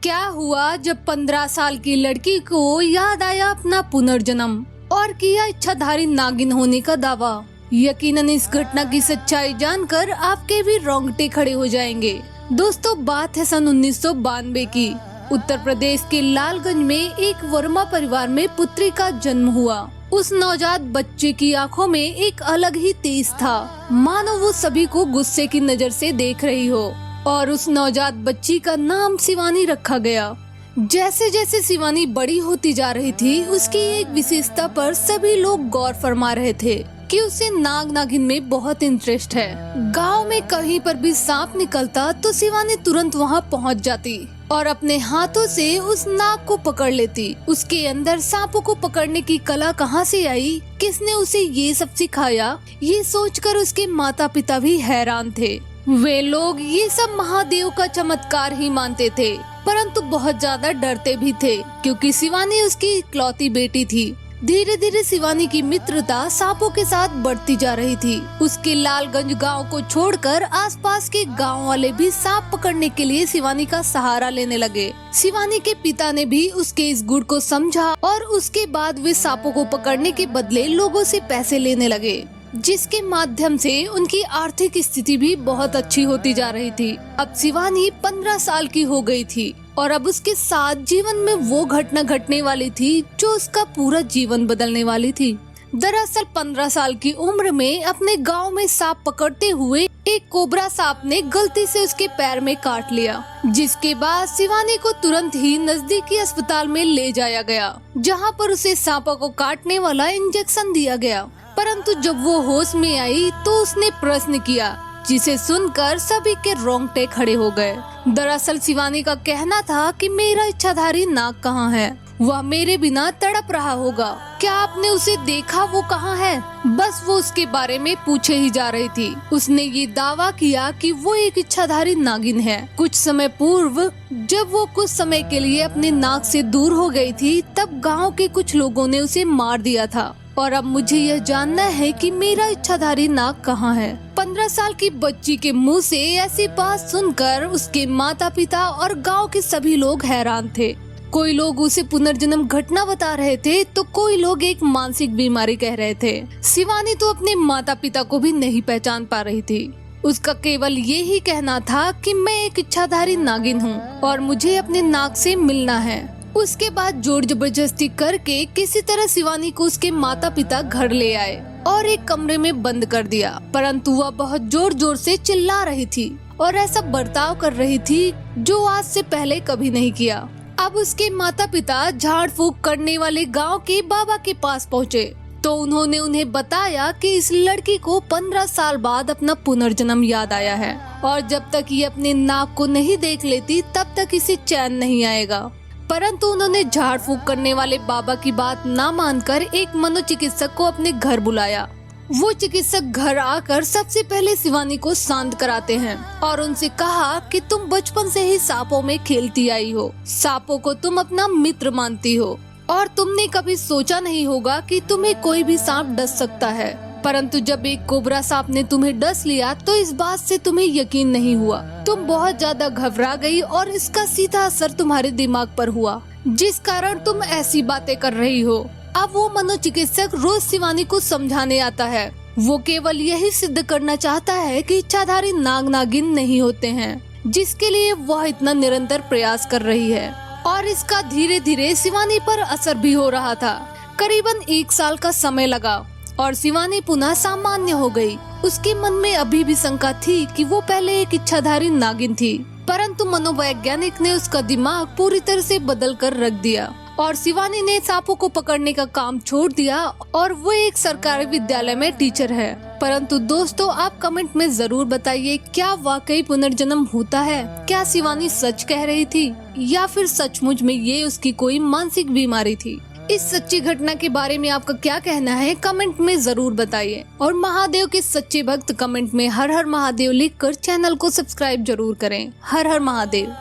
क्या हुआ जब 15 साल की लड़की को याद आया अपना पुनर्जन्म और किया इच्छाधारी नागिन होने का दावा। यकीनन इस घटना की सच्चाई जानकर आपके भी रोंगटे खड़े हो जाएंगे। दोस्तों, बात है सन 1992 की। उत्तर प्रदेश के लालगंज में एक वर्मा परिवार में पुत्री का जन्म हुआ। उस नवजात बच्चे की आंखों में एक अलग ही तेज था, मानो वो सभी को गुस्से की नजर से देख रही हो। और उस नवजात बच्ची का नाम शिवानी रखा गया। जैसे जैसे शिवानी बड़ी होती जा रही थी, उसकी एक विशेषता पर सभी लोग गौर फरमा रहे थे कि उसे नाग नागिन में बहुत इंटरेस्ट है। गांव में कहीं पर भी सांप निकलता तो शिवानी तुरंत वहां पहुंच जाती और अपने हाथों से उस नाग को पकड़ लेती। उसके अंदर सांपों को पकड़ने की कला कहां से आई, किसने उसे ये सब सिखाया, ये सोचकर उसके माता पिता भी हैरान थे। वे लोग ये सब महादेव का चमत्कार ही मानते थे, परंतु बहुत ज्यादा डरते भी थे, क्योंकि शिवानी उसकी इकलौती बेटी थी। धीरे धीरे शिवानी की मित्रता सांपों के साथ बढ़ती जा रही थी। उसके लालगंज गांव को छोड़कर आसपास के गांव वाले भी सांप पकड़ने के लिए शिवानी का सहारा लेने लगे। शिवानी के पिता ने भी उसके इस गुण को समझा और उसके बाद वे सांपों को पकड़ने के बदले लोगों से पैसे लेने लगे, जिसके माध्यम से उनकी आर्थिक स्थिति भी बहुत अच्छी होती जा रही थी। अब शिवानी 15 साल की हो गई थी और अब उसके साथ जीवन में वो घटना घटने वाली थी जो उसका पूरा जीवन बदलने वाली थी। दरअसल 15 साल की उम्र में अपने गांव में सांप पकड़ते हुए एक कोबरा सांप ने गलती से उसके पैर में काट लिया, जिसके बाद शिवानी को तुरंत ही नजदीकी अस्पताल में ले जाया गया, जहां पर उसे सांपों को काटने वाला इंजेक्शन दिया गया। परंतु जब वो होश में आई तो उसने प्रश्न किया, जिसे सुनकर सभी के रोंगटे खड़े हो गए। दरअसल शिवानी का कहना था कि मेरा इच्छाधारी नाग कहाँ है, वह मेरे बिना तड़प रहा होगा। क्या आपने उसे देखा, वो कहाँ है? बस वो उसके बारे में पूछे ही जा रही थी। उसने ये दावा किया कि वो एक इच्छाधारी नागिन है। कुछ समय पूर्व जब वो कुछ समय के लिए अपने नाग से दूर हो गई थी, तब गांव के कुछ लोगों ने उसे मार दिया था। और अब मुझे यह जानना है कि मेरा इच्छाधारी नाग कहाँ है। 15 साल की बच्ची के मुंह से ऐसी बात सुनकर उसके माता पिता और गांव के सभी लोग हैरान थे। कोई लोग उसे पुनर्जन्म घटना बता रहे थे तो कोई लोग एक मानसिक बीमारी कह रहे थे। शिवानी तो अपने माता पिता को भी नहीं पहचान पा रही थी। उसका केवल ये ही कहना था कि मैं एक इच्छाधारी नागिन हूँ और मुझे अपने नाग से मिलना है। उसके बाद जोर जबरदस्ती करके किसी तरह शिवानी को उसके माता पिता घर ले आए और एक कमरे में बंद कर दिया। परंतु वह बहुत जोर जोर से चिल्ला रही थी और ऐसा बर्ताव कर रही थी जो आज से पहले कभी नहीं किया। अब उसके माता पिता झाड़ फूक करने वाले गांव के बाबा के पास पहुँचे तो उन्होंने उन्हें बताया कि इस लड़की को 15 साल बाद अपना पुनर्जन्म याद आया है और जब तक ये अपने नाग को नहीं देख लेती तब तक इसे चैन नहीं आएगा। परंतु उन्होंने झाड़ फूक करने वाले बाबा की बात ना मानकर एक मनोचिकित्सक को अपने घर बुलाया। वो चिकित्सक घर आकर सबसे पहले शिवानी को शांत कराते हैं और उनसे कहा कि तुम बचपन से ही सांपों में खेलती आई हो, सांपों को तुम अपना मित्र मानती हो और तुमने कभी सोचा नहीं होगा कि तुम्हें कोई भी सांप डस सकता है। परंतु जब एक कोबरा सांप ने तुम्हें डस लिया तो इस बात से तुम्हें यकीन नहीं हुआ। तुम बहुत ज्यादा घबरा गई और इसका सीधा असर तुम्हारे दिमाग पर हुआ, जिस कारण तुम ऐसी बातें कर रही हो। अब वो मनोचिकित्सक रोज शिवानी को समझाने आता है। वो केवल यही सिद्ध करना चाहता है कि इच्छाधारी नाग नागिन नहीं होते हैं, जिसके लिए वह इतना निरंतर प्रयास कर रही है। और इसका धीरे धीरे शिवानी पर असर भी हो रहा था। करीबन 1 साल का समय लगा और शिवानी पुनः सामान्य हो गई। उसके मन में अभी भी शंका थी कि वो पहले एक इच्छाधारी नागिन थी, परंतु मनोवैज्ञानिक ने उसका दिमाग पूरी तरह से बदल कर रख दिया और शिवानी ने सांपों को पकड़ने का काम छोड़ दिया और वो एक सरकारी विद्यालय में टीचर है। परंतु दोस्तों, आप कमेंट में जरूर बताइए, क्या वाकई पुनर्जन्म होता है? क्या शिवानी सच कह रही थी या फिर सचमुच में ये उसकी कोई मानसिक बीमारी थी? इस सच्ची घटना के बारे में आपका क्या कहना है, कमेंट में जरूर बताइए। और महादेव के सच्चे भक्त कमेंट में हर हर महादेव लिखकर चैनल को सब्सक्राइब जरूर करें। हर हर महादेव।